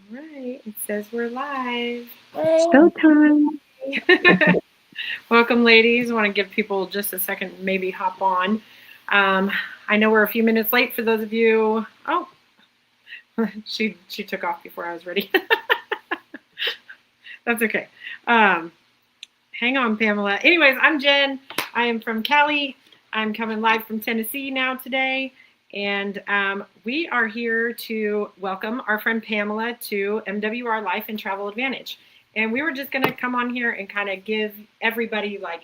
Right, it says we're live. Showtime. Welcome, ladies. I want to give people just a second, maybe hop on. Um, I know we're a few minutes late for those of you. Oh, she took off before I was ready. That's okay. Um, Hang on, Pamela. Anyways, I'm Jen. I am from Cali. I'm coming live from Tennessee now today. And we are here to welcome our friend Pamela to MWRLife and Travel Advantage. And we were just going to come on here and kind of give everybody like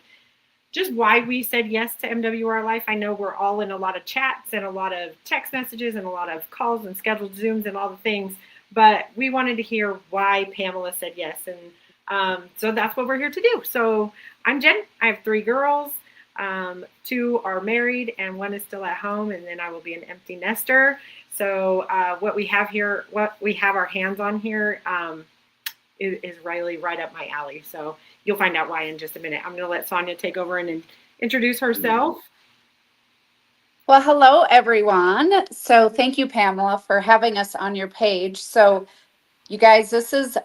just why we said yes to MWRLife. I know we're all in a lot of chats and a lot of text messages and a lot of calls and scheduled Zooms and all the things, but we wanted to hear why Pamela said yes. And so that's what we're here to do. So I'm Jen. I have three girls. Two are married and one is still at home, and then I will be an empty nester. So what we have here, what we have our hands on here, is really right up my alley. So you'll find out why in just a minute. I'm going to let Sonia take over and introduce herself. Well, hello, everyone. So, thank you, Pamela, for having us on your page. So, you guys, this is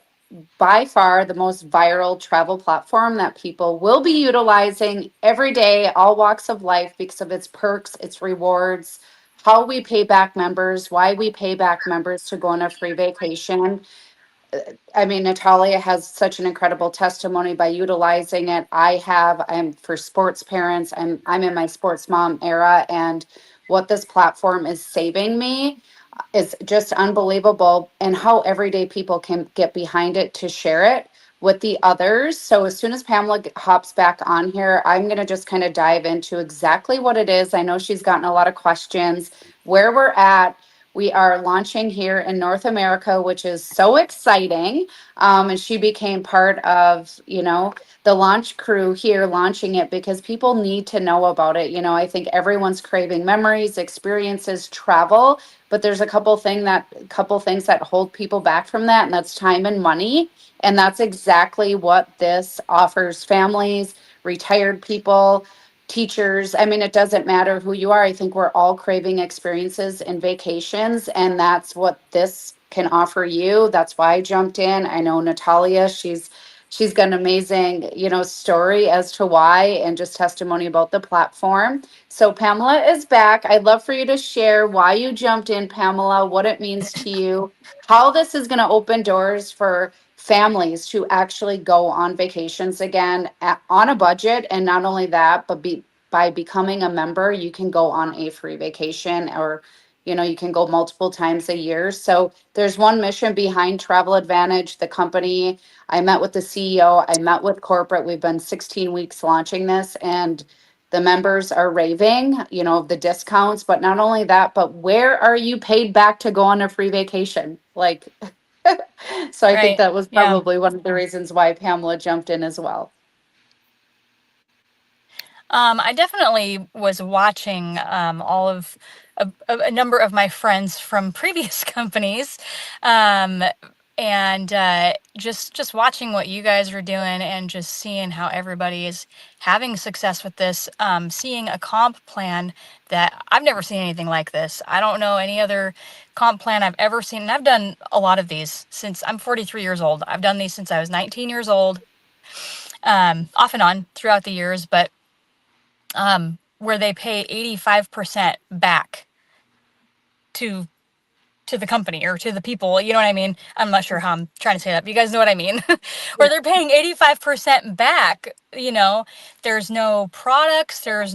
by far the most viral travel platform that people will be utilizing every day, all walks of life, because of its perks, its rewards, how we pay back members, why we pay back members to go on a free vacation. I mean, Natalia has such an incredible testimony by utilizing it. I'm for sports parents. I'm in my sports mom era, and what this platform is saving me is just unbelievable, and how everyday people can get behind it to share it with the others. So as soon as Pamela hops back on here, I'm going to just kind of dive into exactly what it is. I know she's gotten a lot of questions, where we're at. We are launching here in North America, which is so exciting. And she became part of, the launch crew here launching it because people need to know about it. I think everyone's craving memories, experiences, travel, but there's a couple things that hold people back from that, and that's time and money. And that's exactly what this offers families, retired people, teachers. I mean, it doesn't matter who you are. I think we're all craving experiences and vacations, and that's what this can offer you. That's why I jumped in. I know Natalia, she's got an amazing, story as to why, and just testimony about the platform. So Pamela is back. I'd love for you to share why you jumped in, Pamela, what it means to you, how this is going to open doors for families to actually go on vacations again on a budget. And not only that, but by becoming a member, you can go on a free vacation, or you can go multiple times a year. So there's one mission behind Travel Advantage, the company. I met with the CEO, I met with corporate. We've been 16 weeks launching this, and the members are raving, of the discounts. But not only that, but where are you paid back to go on a free vacation? Like, so I think Right. that was Yeah. probably one of the reasons why Pamela jumped in as well. I definitely was watching all of a number of my friends from previous companies, um, and just watching what you guys are doing, and just seeing how everybody is having success with this. Seeing a comp plan that I've never seen anything like this. I don't know any other comp plan I've ever seen, and I've done a lot of these since I'm 43 years old. I've done these since I was 19 years old, off and on throughout the years, but where they pay 85% back to the company or to the people, you know what I mean? I'm not sure how I'm trying to say that, but you guys know what I mean. Where they're paying 85% back, there's no products, there's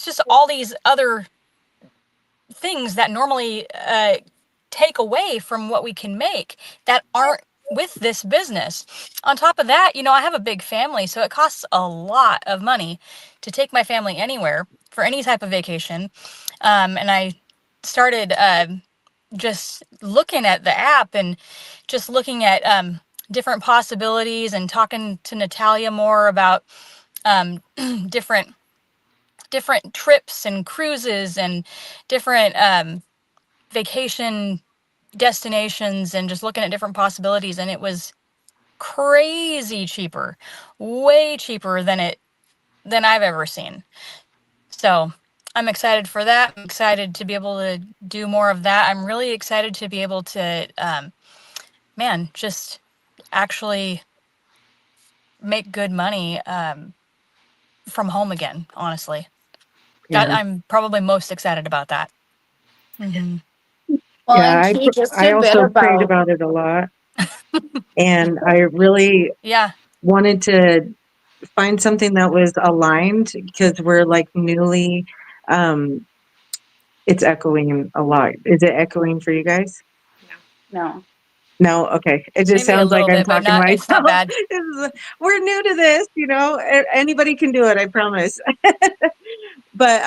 just all these other things that normally take away from what we can make that aren't with this business. On top of that, I have a big family, so it costs a lot of money to take my family anywhere for any type of vacation. And I started just looking at the app, and just looking at different possibilities, and talking to Natalia more about um, different trips and cruises and different vacation destinations, and just looking at different possibilities. And it was crazy cheaper, way cheaper than I've ever seen. So I'm excited for that. I'm excited to be able to do more of that. I'm really excited to be able to, just actually make good money from home again, honestly. Yeah. I'm probably most excited about that. Mm-hmm. Well, Yeah. and Chi, just I a bit also prayed about, about it a lot. And I really Yeah, wanted to find something that was aligned because we're like newly, um, it's echoing a lot. Is it echoing for you guys? no. No, okay. It just maybe a sounds like little I'm bit, but talking to not. It's not myself. bad. We're new to this, anybody can do it, I promise. But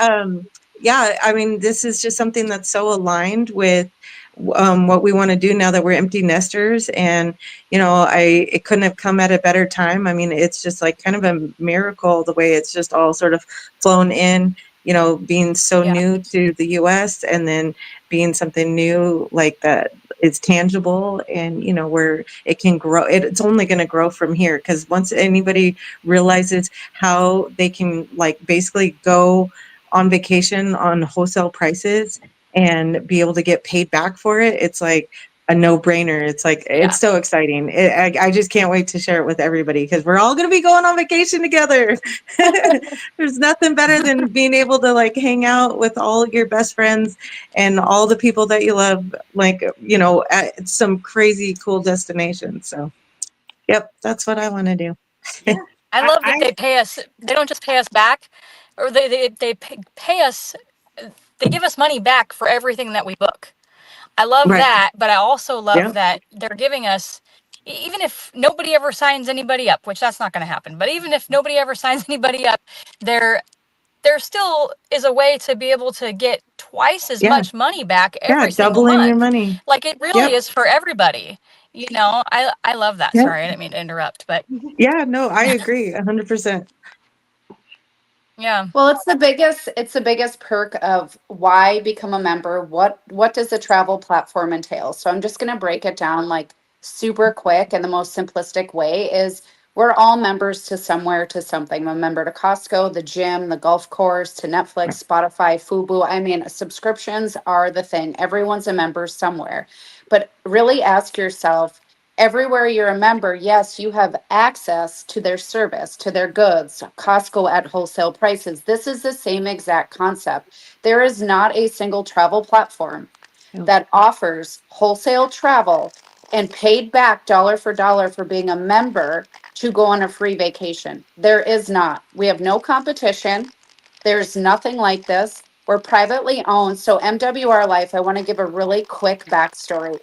yeah, I mean, this is just something that's so aligned with what we want to do now that we're empty nesters. And, it couldn't have come at a better time. I mean, it's just like kind of a miracle the way it's just all sort of flown in, being so Yeah, new to the US and then being something new like that is tangible and, where it can grow. It's only going to grow from here because once anybody realizes how they can like basically go on vacation on wholesale prices and be able to get paid back for it, it's like a no-brainer. It's like yeah. it's so exciting. I just can't wait to share it with everybody because we're all going to be going on vacation together. There's nothing better than being able to like hang out with all your best friends and all the people that you love, like at some crazy cool destination. So yep, that's what I want to do. Yeah. I I, love that I they pay us. They don't just pay us back, or they pay us. They give us money back for everything that we book. I love Right. that, but I also Yeah. love that they're giving us, even if nobody ever signs anybody up, which that's not going to happen. But even if nobody ever signs anybody up, there there still is a way to be able to get twice as Yeah. much money back Yeah. every single Doubling your month. money. Like it really Yep. is for everybody. I love that. Yep. Sorry, I didn't mean to interrupt, but Yeah. No, I agree 100%. yeah, Well, it's the biggest perk of why become a member. What does the travel platform entail? So I'm just going to break it down like super quick, and the most simplistic way is we're all members to somewhere to something. I'm a member to Costco, the gym, the golf course, to Netflix, Spotify, Fubu. I mean, subscriptions are the thing. Everyone's a member somewhere. But really ask yourself, everywhere you're a member, yes, you have access to their service, to their goods, Costco at wholesale prices. This is the same exact concept. There is not a single travel platform Yep. that offers wholesale travel and paid back dollar for being a member to go on a free vacation. There is not. We have no competition. There's nothing like this. We're privately owned. So, MWR Life, I want to give a really quick backstory.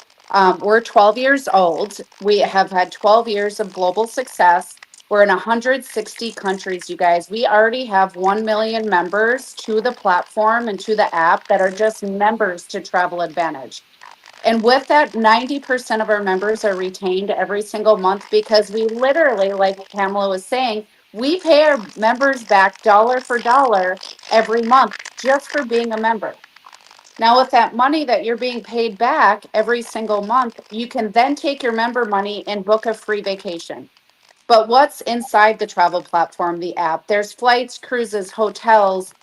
We're 12 years old. We have had 12 years of global success. We're in 160 countries, you guys. We already have 1 million members to the platform and to the app that are just members to Travel Advantage. And with that, 90% of our members are retained every single month because we literally, like Pamela was saying, we pay our members back dollar for dollar every month just for being a member. Now, with that money that you're being paid back every single month, you can then take your member money and book a free vacation. But what's inside the travel platform, the app? There's flights, cruises, hotels,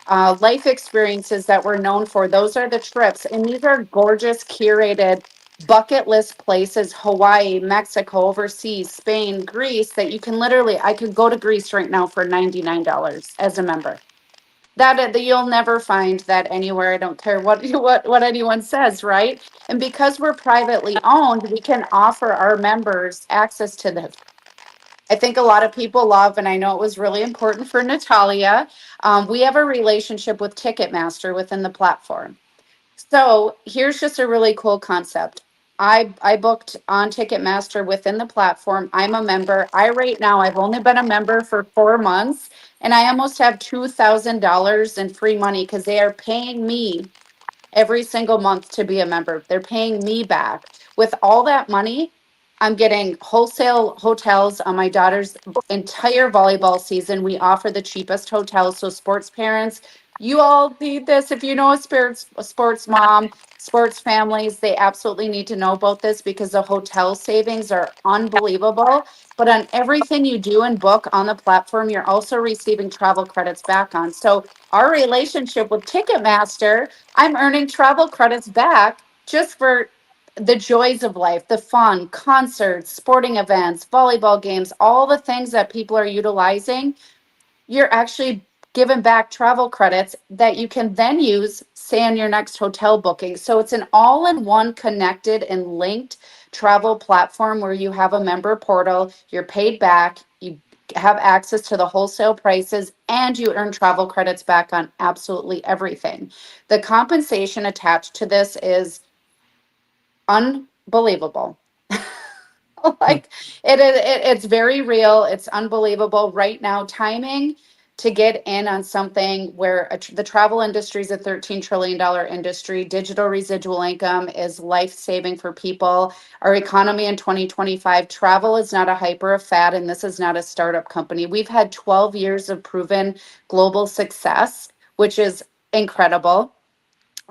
life experiences that we're known for. Those are the trips. And these are gorgeous, curated bucket list places: Hawaii, Mexico, overseas, Spain, Greece, that you can literally, I could go to Greece right now for $99 as a member. That you'll never find that anywhere. I don't care what anyone says, right? And because we're privately owned, we can offer our members access to this. I think a lot of people love, and I know it was really important for Natalia. We have a relationship with Ticketmaster within the platform. So here's just a really cool concept. I booked on Ticketmaster within the platform. I'm a member. I right now I've only been a member for 4 months, and I almost have $2,000 in free money because they are paying me every single month to be a member. They're paying me back. With all that money, I'm getting wholesale hotels on my daughter's entire volleyball season. We offer the cheapest hotels, so sports parents, You all need this. If you know a sports mom, sports families, they absolutely need to know about this because the hotel savings are unbelievable. But on everything you do and book on the platform, you're also receiving travel credits back on. So our relationship with Ticketmaster, I'm earning travel credits back just for the joys of life, the fun, concerts, sporting events, volleyball games, all the things that people are utilizing. You're actually given back travel credits that you can then use, say, on your next hotel booking. So it's an all in one connected and linked travel platform where you have a member portal, you're paid back, you have access to the wholesale prices, and you earn travel credits back on absolutely everything. The compensation attached to this is unbelievable. Like it's very real. It's unbelievable right now. Timing to get in on something where the travel industry is a $13 trillion industry. Digital residual income is life saving for people. Our economy in 2025, travel is not a hyper of fad, and this is not a startup company. We've had 12 years of proven global success, which is incredible,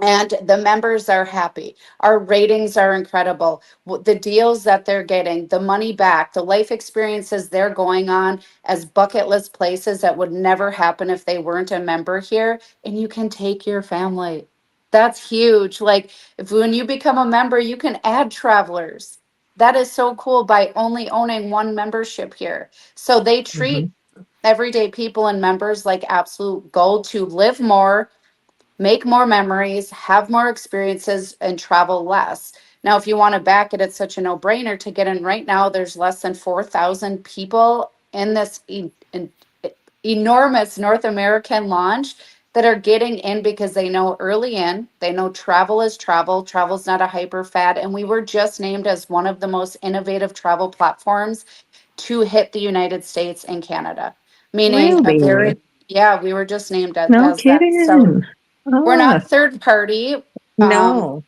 and the members are happy. Our ratings are incredible. The deals that they're getting, the money back, the life experiences they're going on as bucket list places that would never happen if they weren't a member here. And you can take your family. That's huge. Like, if when you become a member, you can add travelers. That is so cool by only owning one membership here. So they treat everyday people and members like absolute gold to live more, make more memories, have more experiences, and travel less. Now, if you want to back it, it's such a no brainer to get in right now. There's less than 4,000 people in this enormous North American launch that are getting in because they know early in, they know travel is travel. Travel's not a hyper fad. And we were just named as one of the most innovative travel platforms to hit the United States and Canada, meaning a Really? very, yeah, we were just named No as that. So kidding. we're Ah, not third party. Um, no.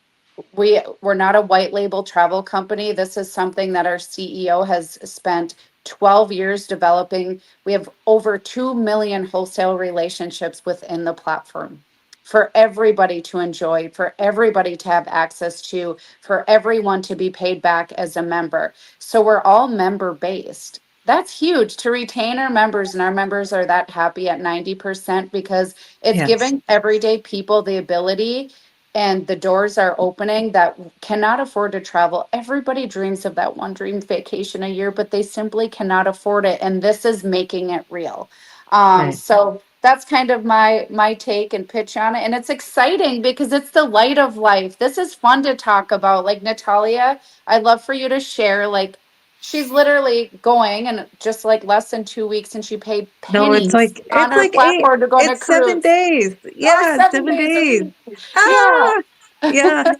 we're not a white label travel company. This is something that our CEO has spent 12 years developing. We have over 2 million wholesale relationships within the platform for everybody to enjoy, for everybody to have access to, for everyone to be paid back as a member. So we're all member based. That's huge to retain our members, and our members are that happy at 90% because it's Yes. giving everyday people the ability, and the doors are opening that cannot afford to travel. Everybody dreams of that one dream vacation a year, but they simply cannot afford it. And this is making it real. Right. So that's kind of my take and pitch on it. And it's exciting because it's the light of life. This is fun to talk about. Like Natalia, I'd love for you to share, like, she's literally going and just like less than 2 weeks, and she paid No, pennies on it's her like eight, platform to go on a it's 7 cruise. days. Or Yeah, 7 7 days a days. week. Yeah. Ah, yeah.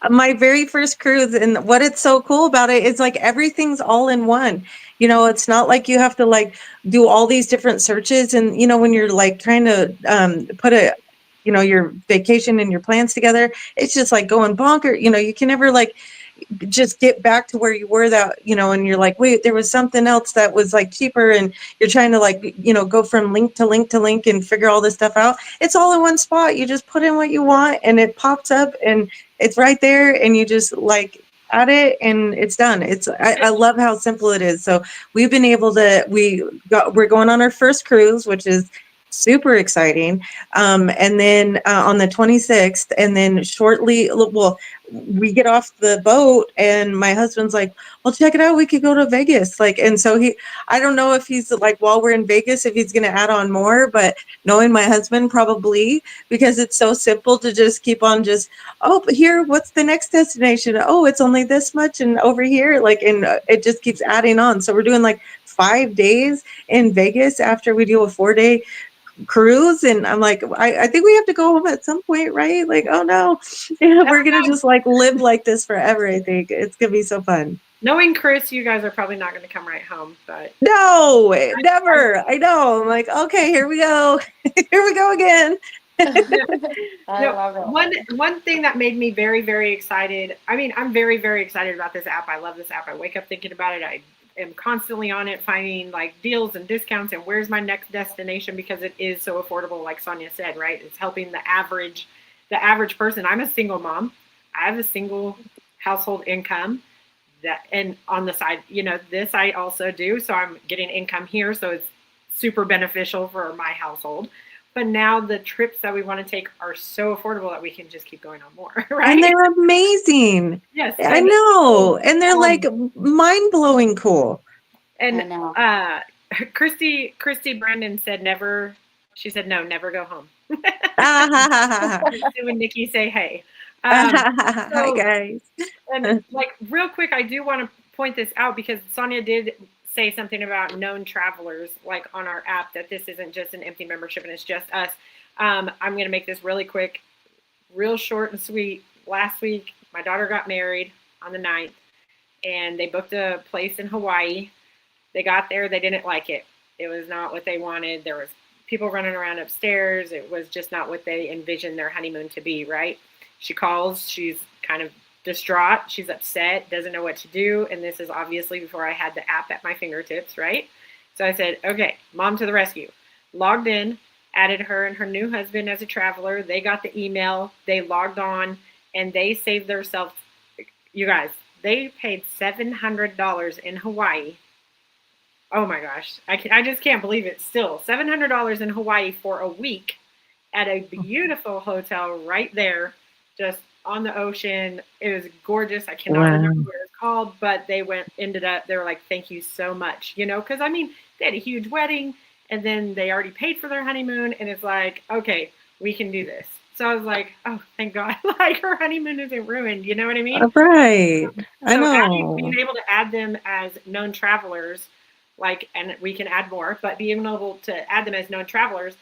My very first cruise, and what it's so cool about it is like everything's all in one. It's not like you have to like do all these different searches. And when you're like trying to put your vacation and your plans together, it's just like going bonker. You can never like just get back to where you were, that and you're like, wait, there was something else that was like cheaper, and you're trying to like go from link to link to link and figure all this stuff out. It's all in one spot. You just put in what you want and it pops up and it's right there, and you just like add it and it's done. I love how simple it is. So we've been able to, we're going on our first cruise, which is super exciting. And then on the 26th, and then shortly, well, we get off the boat and my husband's like, well, check it out, we could go to Vegas. Like, and so I don't know if he's like, while we're in Vegas, if he's going to add on more, but knowing my husband, probably, because it's so simple to just keep on just, oh, but here, what's the next destination? Oh, it's only this much. And over here, like, and it just keeps adding on. So we're doing like 5 days in Vegas after we do a 4-day cruise. And I'm like, I think we have to go home at some point, right? Like, oh no, yeah, we're gonna just like live like this forever. I think it's gonna be so fun. Knowing Chris, you guys are probably not going to come right home, but No, never. I know. I'm like, okay, here we go. Here we go again. I no. love One thing that made me very, very excited. I mean, I'm very, very excited about this app. I love this app. I wake up thinking about it. I am constantly on it, finding like deals and discounts and where's my next destination because it is so affordable. Like Sonia said, right? It's helping the average person. I'm a single mom. I have a single household income that, and on the side, this I also do. So I'm getting income here. So it's super beneficial for my household. But now the trips that we want to take are so affordable that we can just keep going on more, right? And they're amazing. Yes, I know. And they're like mind-blowing cool. And I know. Christy Brandon said never. She said no, never go home. Christy and Nikki say hey. Hi guys. And like real quick, I do want to point this out because Sonia did say something about known travelers, like on our app, that this isn't just an empty membership and it's just us. I'm going to make this really quick, real short and sweet. Last week, my daughter got married on the 9th, and they booked a place in Hawaii. They got there, they didn't like it. It was not what they wanted. There was people running around upstairs. It was just not what they envisioned their honeymoon to be, right? She calls, she's kind of distraught, she's upset, doesn't know what to do, and this is obviously before I had the app at my fingertips, right? So I said, okay, mom to the rescue. Logged in, added her and her new husband as a traveler. They got the email, they logged on, and they saved themselves, you guys, they paid $700 in Hawaii. Oh my gosh, I just can't believe it still. $700 in Hawaii for a week at a beautiful hotel right there, just on the ocean. It was gorgeous. I cannot remember what it's called, but they were like, thank you so much, because I mean, they had a huge wedding and then they already paid for their honeymoon, and it's like, okay, we can do this. So I was like, oh, thank God, like her honeymoon isn't ruined. You know what I mean? Right. I know. Being able to add them as known travelers, and we can add more, but being able to add them as known travelers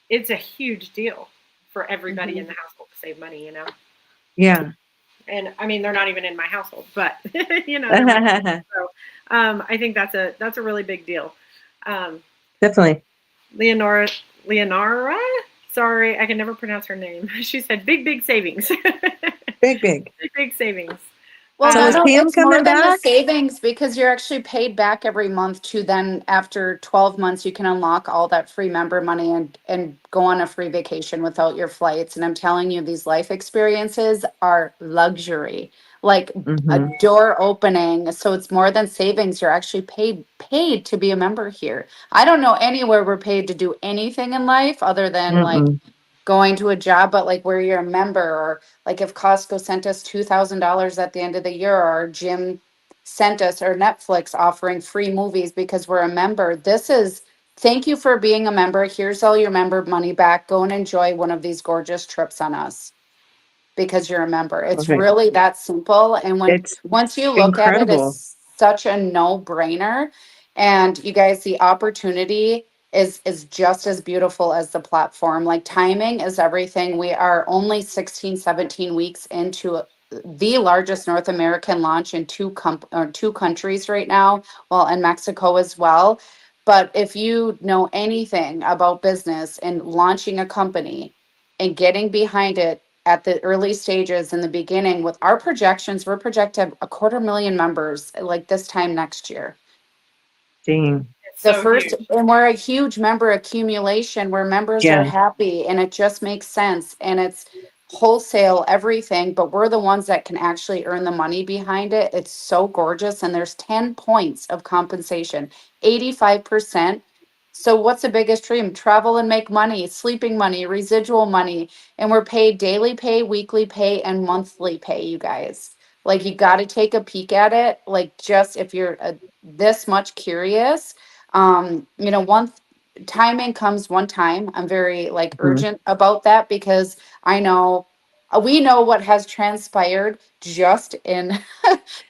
it's a huge deal for everybody in the household to save money, Yeah. And I mean, they're not even in my household, but so I think that's a really big deal. Definitely. Leonora, sorry, I can never pronounce her name. She said big savings. Big savings. Well, So is Pam it's more coming than the back? savings because you're actually paid back every month to then after 12 months, you can unlock all that free member money and go on a free vacation without your flights. And I'm telling you, these life experiences are luxury, like a door opening. So it's more than savings. You're actually paid to be a member here. I don't know anywhere we're paid to do anything in life other than like going to a job, but like where you're a member, or like if Costco sent us $2,000 at the end of the year, or our gym sent us, or Netflix offering free movies because we're a member. This is thank you for being a member. Here's all your member money back. Go and enjoy one of these gorgeous trips on us because you're a member. It's Okay. really that simple. And It's once you look at it, incredible. it's such a no-brainer. And you guys, the opportunity is just as beautiful as the platform. Like timing is everything. We are only 16, 17 weeks into the largest North American launch in two countries right now, well, and Mexico as well. But if you know anything about business and launching a company and getting behind it at the early stages in the beginning with our projections, we're projected 250,000 members like this time next year. Dang. It's The so first, huge. and we're a huge member accumulation where members are Yeah. happy and it just makes sense and it's wholesale everything, but we're the ones that can actually earn the money behind it. It's so gorgeous. And there's 10 points of compensation, 85%. So what's the biggest dream? Travel and make money, sleeping money, residual money. And we're paid daily pay, weekly pay, and monthly pay, you guys. Like you got to take a peek at it. Like just if you're this much curious, one timing comes one time. I'm very like urgent about that because I know we know what has transpired just in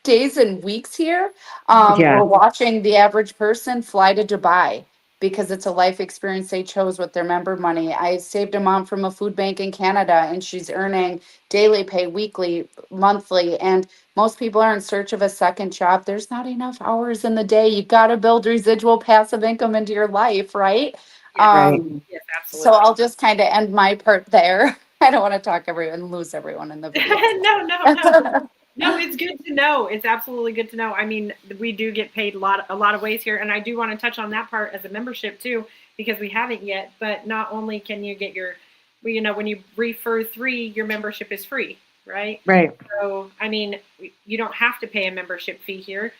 days and weeks here. Yeah. We're watching the average person fly to Dubai because it's a life experience they chose with their member money. I saved a mom from a food bank in Canada and she's earning daily pay, weekly, monthly, and most people are in search of a second job. There's not enough hours in the day. You got to build residual passive income into your life, right? Yes, Right. yes, So absolutely. I'll just kind of end my part there. I don't want to talk everyone, lose everyone in the video. No. No, it's good to know. It's absolutely good to know. I mean, we do get paid a lot of ways here, and I do want to touch on that part as a membership too, because we haven't yet. But not only can you get your, well, when you refer 3, your membership is free, right? Right. So, I mean, you don't have to pay a membership fee here.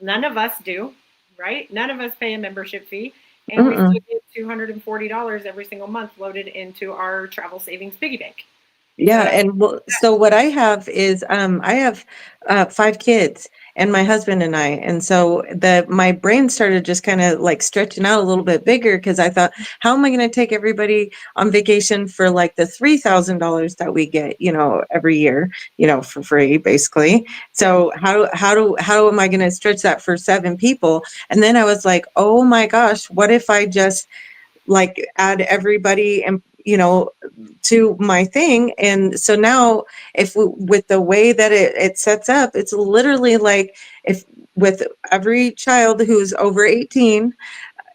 None of us do, right? None of us pay a membership fee, and we Mm-mm. still get $240 every single month loaded into our travel savings piggy bank. Yeah, So, and so what I have is I have 5 kids and my husband and I, and so my brain started just kind of like stretching out a little bit bigger because I thought, how am I going to take everybody on vacation for like the $3,000 that we get, every year, for free, basically. So how am I going to stretch that for 7 people? And then I was like, oh my gosh, what if I just like add everybody and to my thing? And so now with the way that it sets up, it's literally like if with every child who's over 18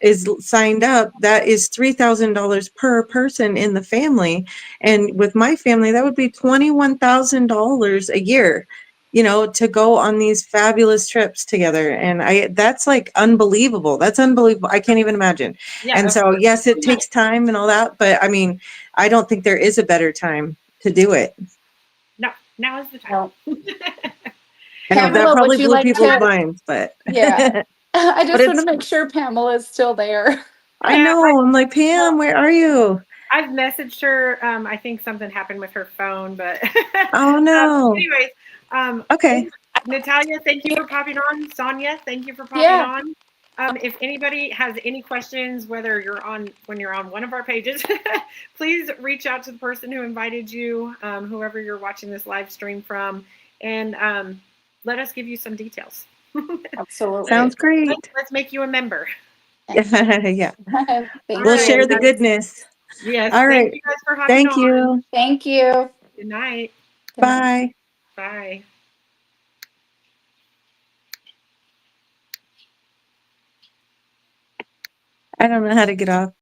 is signed up, that is $3,000 per person in the family. And with my family, that would be $21,000 a year, to go on these fabulous trips together. And that's like unbelievable. That's unbelievable. I can't even imagine. yeah, And of so, course. yes, it takes time and all that, but I mean, I don't think there is a better time to do it. No, now is the time. Well, I know that Pamela, would probably you blew like people's to? minds, but Yeah. I but just want to it's, make sure Pamela is still there. I Yeah, know, I'm like, Pam, where are you? I've messaged her. I think something happened with her phone, but Oh no. anyways, Okay. Natalia, thank you for popping on. Sonia, thank you for popping Yeah. on. If anybody has any questions, whether when you're on one of our pages, please reach out to the person who invited you, whoever you're watching this live stream from, and let us give you some details. Absolutely. Sounds great. Let's make you a member. Yeah. All Thank We'll right. share the you. goodness. Yes. All Thank right. you guys for hopping Thank on. you. Thank you. Good night. Good night. Bye. Bye. I don't know how to get off.